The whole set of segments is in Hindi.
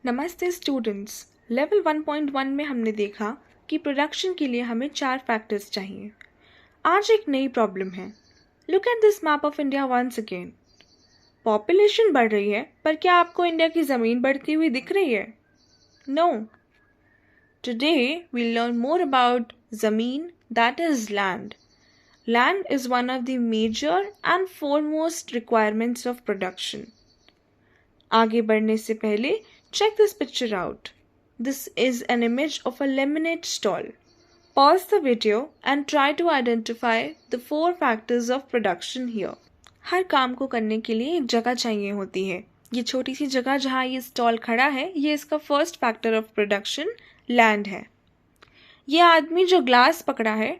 नमस्ते स्टूडेंट्स। लेवल 1.1 में हमने देखा कि प्रोडक्शन के लिए हमें 4 फैक्टर्स चाहिए। आज एक नई प्रॉब्लम है। Look at this map of India once again. Population बढ़ रही है, पर क्या आपको इंडिया की ज़मीन बढ़ती हुई दिख रही है? No. Today we learn more about zameen, that is land. Land is one of the major and foremost requirements of production. आगे बढ़ने से पहले check this picture out. This is an image of a lemonade stall. Pause the video and try to identify the 4 factors of production here. हर काम को करने के लिए एक जगह चाहिए होती है। ये छोटी सी जगह जहाँ ये स्टॉल खड़ा है, ये इसका first factor of production land है। ये आदमी जो ग्लास पकड़ा है,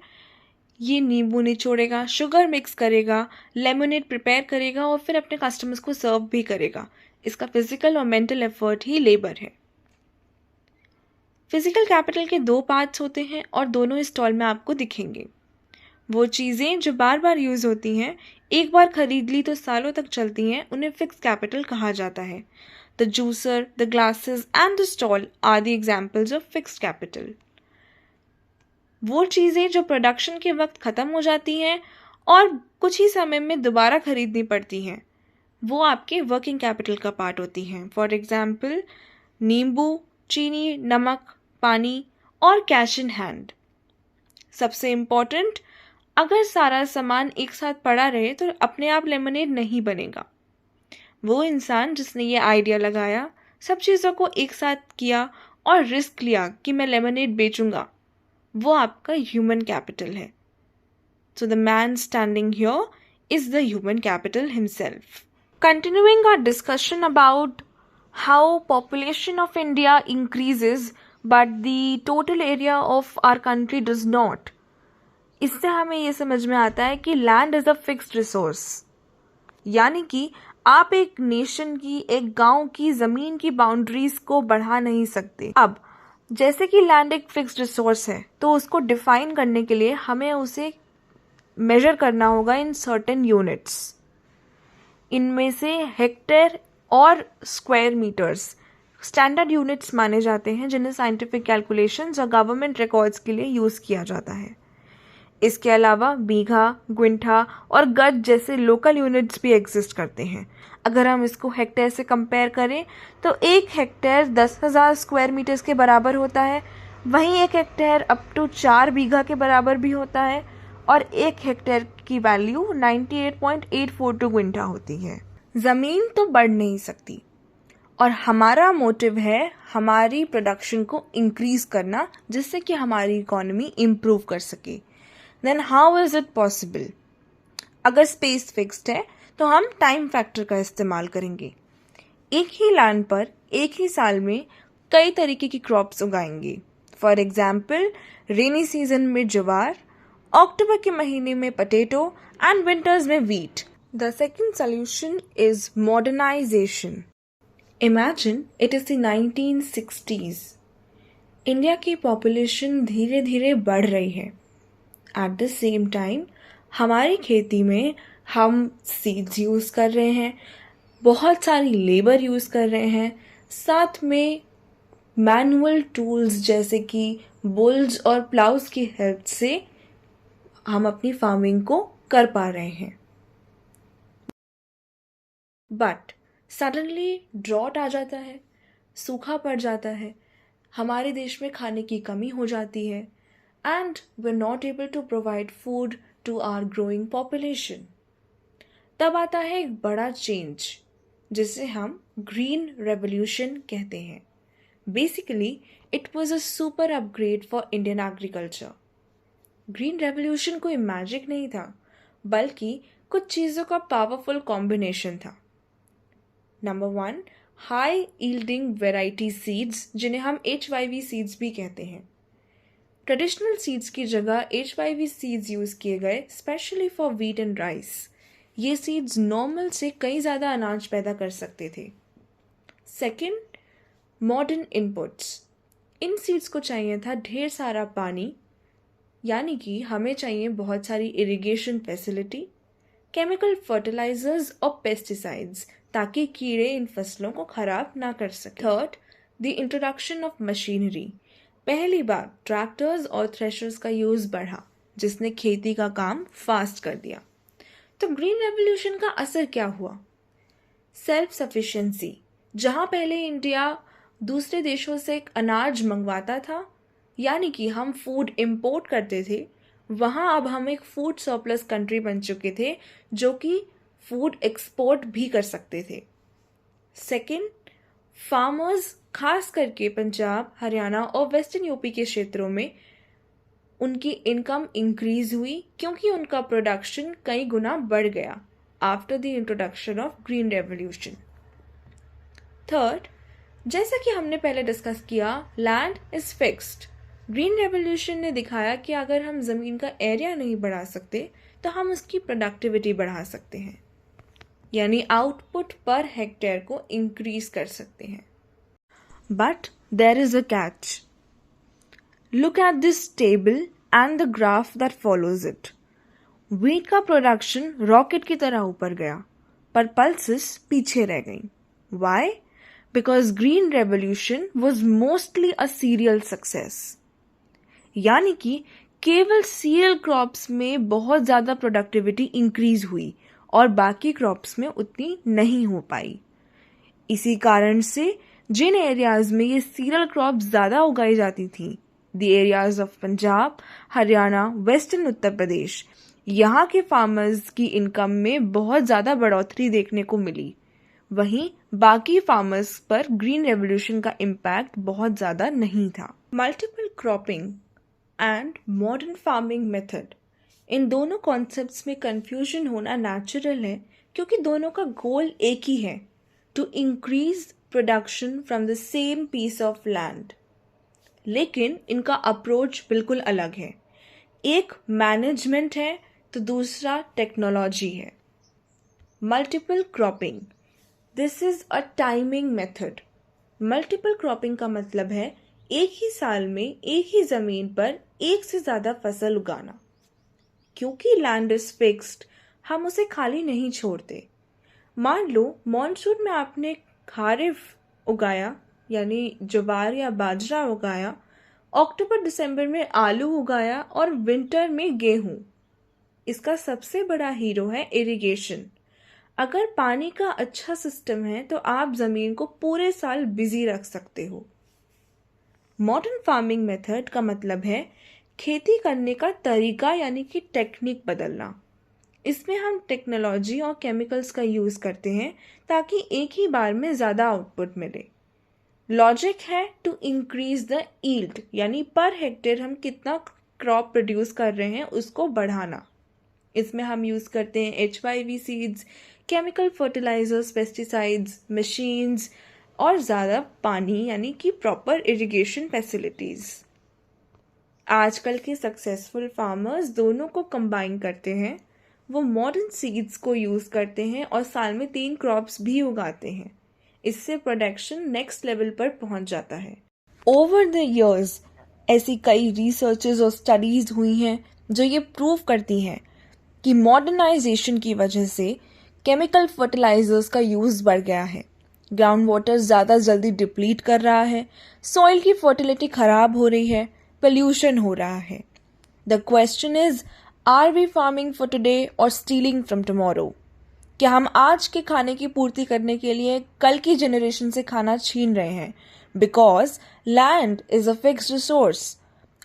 ये नींबू निचोड़ेगा, शुगर मिक्स करेगा, लेमोनेड प्रिपेयर करेगा और फिर अपने कस्टमर्स को सर्व भी करेगा। इसका फिजिकल और मेंटल एफर्ट ही लेबर है। फिजिकल कैपिटल के 2 पार्ट्स होते हैं और दोनों इस स्टॉल में आपको दिखेंगे। वो चीज़ें जो बार बार यूज़ होती हैं, एक बार खरीद ली तो सालों तक चलती हैं, उन्हें फिक्स कैपिटल कहा जाता है। The juicer, the glasses and the stall are the examples of fixed capital. वो चीज़ें जो प्रोडक्शन के वक्त ख़त्म हो जाती हैं और कुछ ही समय में दोबारा खरीदनी पड़ती हैं, वो आपके वर्किंग कैपिटल का पार्ट होती हैं। फॉर एग्जाम्पल नींबू, चीनी, नमक, पानी और कैश इन हैंड। सबसे इम्पॉर्टेंट, अगर सारा सामान एक साथ पड़ा रहे तो अपने आप लेमनेड नहीं बनेगा। वो इंसान जिसने ये आइडिया लगाया, सब चीज़ों को एक साथ किया और रिस्क लिया कि मैं लेमनेड बेचूंगा, वो आपका ह्यूमन कैपिटल है। So the man standing here is the human capital himself. Continuing our discussion about how population of India increases but the total area of our country does not. इससे हमें ये समझ में आता है कि land is a fixed resource. यानी कि आप एक नेशन की, एक गांव की ज़मीन की बाउंड्रीज को बढ़ा नहीं सकते। अब जैसे कि लैंड एक फिक्स्ड रिसोर्स है, तो उसको डिफाइन करने के लिए हमें उसे मेजर करना होगा इन सर्टेन यूनिट्स। इनमें से हेक्टेयर और स्क्वायर मीटर्स स्टैंडर्ड यूनिट्स माने जाते हैं, जिन्हें साइंटिफिक कैलकुलेशंस और गवर्नमेंट रिकॉर्ड्स के लिए यूज़ किया जाता है। इसके अलावा बीघा, गुंठा और गज जैसे लोकल यूनिट्स भी एग्जिस्ट करते हैं। अगर हम इसको हेक्टेयर से कंपेयर करें तो 1 हेक्टेयर 10,000 स्क्वायर मीटर्स के बराबर होता है। वहीं 1 हेक्टेयर अप टू 4 बीघा के बराबर भी होता है और 1 हेक्टेयर की वैल्यू 98.842 गुंठा होती है। ज़मीन तो बढ़ नहीं सकती और हमारा मोटिव है हमारी प्रोडक्शन को इंक्रीज करना, जिससे कि हमारी इकोनॉमी इम्प्रूव कर सके। Then how is it possible? अगर स्पेस फिक्स्ड है तो हम टाइम फैक्टर का इस्तेमाल करेंगे। एक ही लैंड पर एक ही साल में कई तरीके की क्रॉप्स उगाएंगे। फॉर एग्जाम्पल रेनी सीजन में ज्वार, अक्टूबर के महीने में पोटैटो एंड विंटर्स में wheat. The second solution is modernization. Imagine it is the 1960s। India की पॉपुलेशन धीरे धीरे बढ़ रही है। एट द सेम टाइम हमारी खेती में हम सीड्स यूज़ कर रहे हैं, बहुत सारी लेबर यूज़ कर रहे हैं, साथ में मैनुअल टूल्स जैसे कि बुल्स और प्लाउज की हेल्प से हम अपनी फार्मिंग को कर पा रहे हैं। बट सडनली ड्रॉट आ जाता है, सूखा पड़ जाता है, हमारे देश में खाने की कमी हो जाती है and we are not able to provide food to our growing population. तब आता है एक बड़ा चेंज, जिसे हम ग्रीन रेवोल्यूशन कहते हैं। Basically it was a super upgrade for Indian agriculture. Green revolution कोई मैजिक नहीं था, बल्कि कुछ चीज़ों का पावरफुल कॉम्बिनेशन था। Number 1, high yielding variety seeds, जिन्हें हम HYV सीड्स भी कहते हैं। ट्रेडिशनल सीड्स की जगह HYV सीड्स यूज़ किए गए, specially for wheat and rice. ये सीड्स नॉर्मल से कई ज़्यादा अनाज पैदा कर सकते थे। Second, modern inputs. इन सीड्स को चाहिए था ढेर सारा पानी, यानी कि हमें चाहिए बहुत सारी इरिगेशन फैसिलिटी, केमिकल फर्टिलाइजर्स और पेस्टिसाइड्स, ताकि कीड़े इन फसलों को खराब ना कर सके। Third, the introduction of machinery. पहली बार ट्रैक्टर्स और थ्रेशर्स का यूज़ बढ़ा, जिसने खेती का काम फास्ट कर दिया। तो ग्रीन रेवोल्यूशन का असर क्या हुआ? Self sufficiency. जहाँ पहले इंडिया दूसरे देशों से अनाज मंगवाता था, यानी कि हम फूड इंपोर्ट करते थे, वहाँ अब हम एक फूड सरप्लस कंट्री बन चुके थे जो कि फूड एक्सपोर्ट भी कर सकते थे। सेकंड, फार्मर्स खास करके पंजाब, हरियाणा और वेस्टर्न यूपी के क्षेत्रों में उनकी इनकम इंक्रीज हुई क्योंकि उनका प्रोडक्शन कई गुना बढ़ गया after the introduction of green revolution. Third, जैसा कि हमने पहले डिस्कस किया, land is fixed. Green revolution ने दिखाया कि अगर हम ज़मीन का एरिया नहीं बढ़ा सकते तो हम उसकी प्रोडक्टिविटी बढ़ा सकते हैं, यानी आउटपुट पर हेक्टेयर को इंक्रीज कर सकते हैं। But there is a catch. Look at this table and the graph that follows it. Wheat का प्रोडक्शन रॉकेट की तरह ऊपर गया, पर पल्सेस पीछे रह गईं। Why? Because green revolution was mostly a cereal success, यानी कि केवल सीरियल क्रॉप्स में बहुत ज़्यादा प्रोडक्टिविटी इंक्रीज हुई और बाकी क्रॉप्स में उतनी नहीं हो पाई। इसी कारण से जिन एरियाज में ये सीरियल क्रॉप्स ज़्यादा उगाई जाती थी, the areas of Punjab, Haryana, western Uttar Pradesh, यहाँ के फार्मर्स की इनकम में बहुत ज़्यादा बढ़ोतरी देखने को मिली। वहीं बाकी फार्मर्स पर ग्रीन रेवोल्यूशन का इम्पैक्ट बहुत ज़्यादा नहीं था। Multiple cropping and modern farming method, इन दोनों कॉन्सेप्ट्स में कंफ्यूजन होना नेचुरल है क्योंकि दोनों का गोल एक ही है, to increase production from the same piece of land. लेकिन इनका अप्रोच बिल्कुल अलग है। एक मैनेजमेंट है तो दूसरा टेक्नोलॉजी है। Multiple cropping, this is a timing method. Multiple cropping का मतलब है एक ही साल में एक ही जमीन पर एक से ज्यादा फसल उगाना। क्योंकि लैंड इज फिक्स्ड, हम उसे खाली नहीं छोड़ते। मान लो मॉनसून में आपने खारिफ उगाया, यानी ज्वार या बाजरा उगाया, अक्टूबर दिसंबर में आलू उगाया और विंटर में गेहूं। इसका सबसे बड़ा हीरो है इरिगेशन। अगर पानी का अच्छा सिस्टम है तो आप जमीन को पूरे साल बिजी रख सकते हो। मॉडर्न फार्मिंग मेथड का मतलब है खेती करने का तरीका, यानी कि टेक्निक बदलना। इसमें हम टेक्नोलॉजी और केमिकल्स का यूज़ करते हैं ताकि एक ही बार में ज़्यादा आउटपुट मिले। लॉजिक है टू इंक्रीज द यील्ड, यानी पर हेक्टेयर हम कितना क्रॉप प्रोड्यूस कर रहे हैं उसको बढ़ाना। इसमें हम यूज़ करते हैं HYV seeds, chemical fertilisers, pesticides, machines और ज़्यादा पानी, यानी कि प्रॉपर इरिगेशन फैसिलिटीज़। आजकल के सक्सेसफुल फार्मर्स दोनों को कंबाइन करते हैं। वो मॉडर्न सीड्स को यूज़ करते हैं और साल में 3 क्रॉप्स भी उगाते हैं। इससे प्रोडक्शन नेक्स्ट लेवल पर पहुंच जाता है। ओवर द इयर्स ऐसी कई रिसर्चेस और स्टडीज़ हुई हैं जो ये प्रूव करती हैं कि मॉडर्नाइजेशन की वजह से केमिकल फर्टिलाइजर्स का यूज़ बढ़ गया है। ग्राउंड वाटर ज़्यादा जल्दी डिप्लीट कर रहा है, सॉइल की फर्टिलिटी ख़राब हो रही है, पोल्यूशन हो रहा है। The question is, are we farming for today और स्टीलिंग फ्रॉम टुमारो? क्या हम आज के खाने की पूर्ति करने के लिए कल की जनरेशन से खाना छीन रहे हैं? Because land is a fixed resource.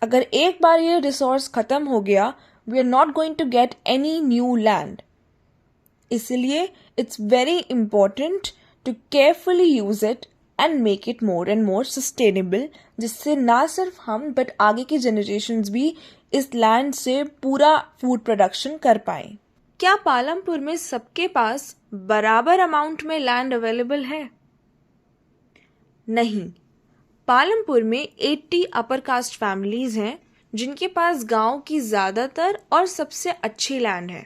अगर एक बार ये रिसोर्स खत्म हो गया, we are not going to get any new land. इसलिए it's very important to carefully use it and make it more and more sustainable, जिससे ना सिर्फ हम बट आगे की जनरेशन्स भी इस लैंड से पूरा फूड प्रोडक्शन कर पाएं। क्या पालमपुर में सबके पास बराबर अमाउंट में लैंड अवेलेबल है? नहीं। पालमपुर में 80 अपर कास्ट फैमिलीज हैं जिनके पास गांव की ज़्यादातर और सबसे अच्छी लैंड है।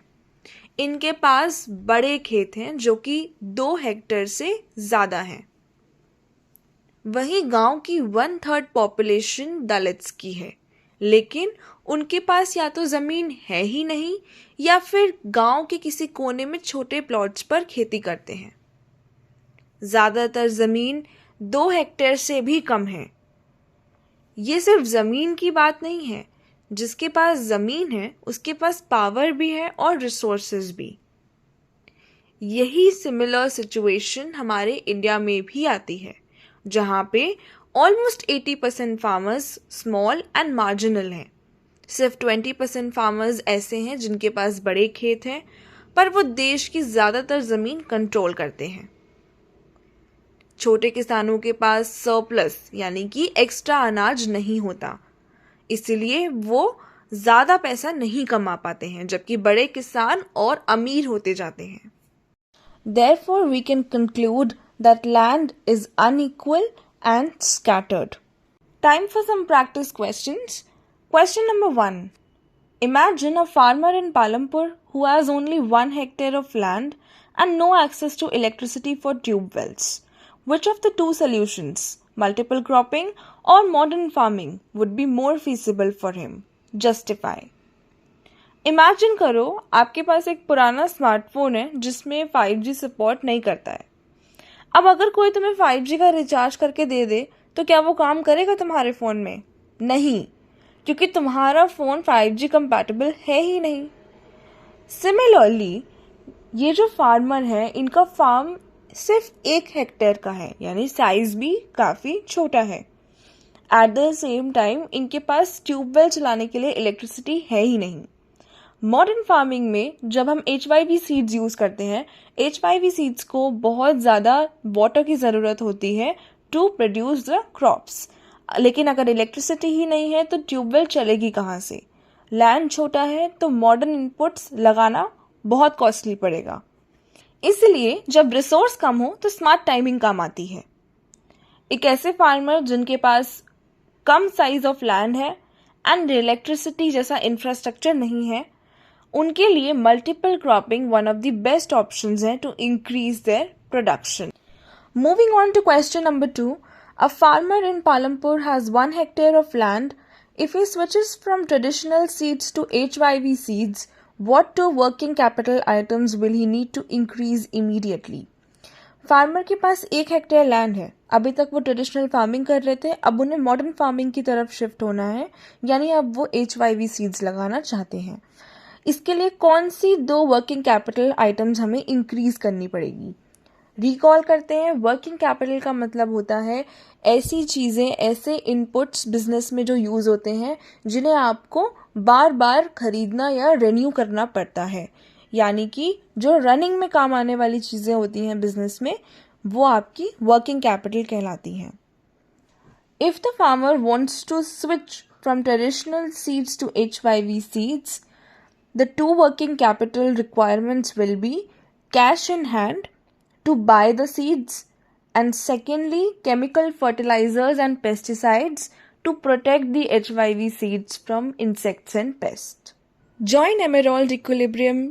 इनके पास बड़े खेत हैं जो कि 2 हेक्टेयर से ज़्यादा हैं। वहीं गांव की 1/3 पॉपुलेशन दलित्स की है, लेकिन उनके पास या तो ज़मीन है ही नहीं या फिर गांव के किसी कोने में छोटे प्लॉट्स पर खेती करते हैं। ज़्यादातर ज़मीन 2 हेक्टेयर से भी कम है। ये सिर्फ ज़मीन की बात नहीं है, जिसके पास ज़मीन है उसके पास पावर भी है और रिसोर्सेज भी। यही सिमिलर सिचुएशन हमारे इंडिया में भी आती है, जहाँ पे almost 80% farmers small and marginal हैं। सिर्फ 20% फार्मर्स ऐसे हैं जिनके पास बड़े खेत हैं, पर वो देश की ज़्यादातर ज़मीन कंट्रोल करते हैं। छोटे किसानों के पास सरप्लस यानी कि एक्स्ट्रा अनाज नहीं होता, इसलिए वो ज़्यादा पैसा नहीं कमा पाते हैं, जबकि बड़े किसान और अमीर होते जाते हैं। Therefore, we can conclude that land is unequal and scattered. Time for some practice questions. Question number 1. Imagine a farmer in Palampur who has only 1 hectare of land and no access to electricity for tube wells. Which of the two solutions, multiple cropping or modern farming, would be more feasible for him? Justify. Imagine करो आपके पास एक पुराना स्मार्टफोन है जिसमें 5G सपोर्ट नहीं करता है। अब अगर कोई तुम्हें 5G का रिचार्ज करके दे दे तो क्या वो काम करेगा तुम्हारे फ़ोन में? नहीं, क्योंकि तुम्हारा फ़ोन 5G कंपैटिबल है ही नहीं। सिमिलरली ये जो फार्मर है इनका फार्म सिर्फ 1 हेक्टेयर का है, यानी साइज भी काफ़ी छोटा है। एट द सेम टाइम इनके पास ट्यूबवेल चलाने के लिए इलेक्ट्रिसिटी है ही नहीं। मॉडर्न फार्मिंग में जब हम HYV सीड्स यूज़ करते हैं, HYV सीड्स को बहुत ज़्यादा वाटर की ज़रूरत होती है टू प्रोड्यूस द क्रॉप्स। लेकिन अगर इलेक्ट्रिसिटी ही नहीं है तो ट्यूबवेल चलेगी कहाँ से? लैंड छोटा है तो मॉडर्न इनपुट्स लगाना बहुत कॉस्टली पड़ेगा। इसलिए जब रिसोर्स कम हो तो स्मार्ट टाइमिंग काम आती है। एक ऐसे फार्मर जिनके पास कम साइज ऑफ लैंड है एंड इलेक्ट्रिसिटी जैसा इंफ्रास्ट्रक्चर नहीं है, उनके लिए multiple cropping one of the best options है to increase their production. Moving on to question number 2, a farmer in Palampur has 1 hectare of land. If he switches from traditional seeds to HYV seeds, what 2 working capital items will he need to increase immediately? Farmer के पास 1 हेक्टेयर लैंड है। अभी तक वो ट्रेडिशनल फार्मिंग कर रहे थे, अब उन्हें मॉडर्न फार्मिंग की तरफ शिफ्ट होना है, यानी अब वो HYV सीड्स लगाना चाहते हैं। इसके लिए कौन सी 2 वर्किंग कैपिटल आइटम्स हमें इंक्रीज करनी पड़ेगी? रिकॉल करते हैं, वर्किंग कैपिटल का मतलब होता है ऐसी चीज़ें, ऐसे इनपुट्स बिजनेस में जो यूज़ होते हैं जिन्हें आपको बार बार खरीदना या रिन्यू करना पड़ता है, यानी कि जो रनिंग में काम आने वाली चीज़ें होती हैं बिजनेस में, वो आपकी वर्किंग कैपिटल कहलाती हैं। If the farmer wants to switch from traditional seeds to HYV seeds, the 2 working capital requirements will be cash in hand to buy the seeds, and secondly chemical fertilizers and pesticides to protect the HYV seeds from insects and pests. Join Emerald Equilibrium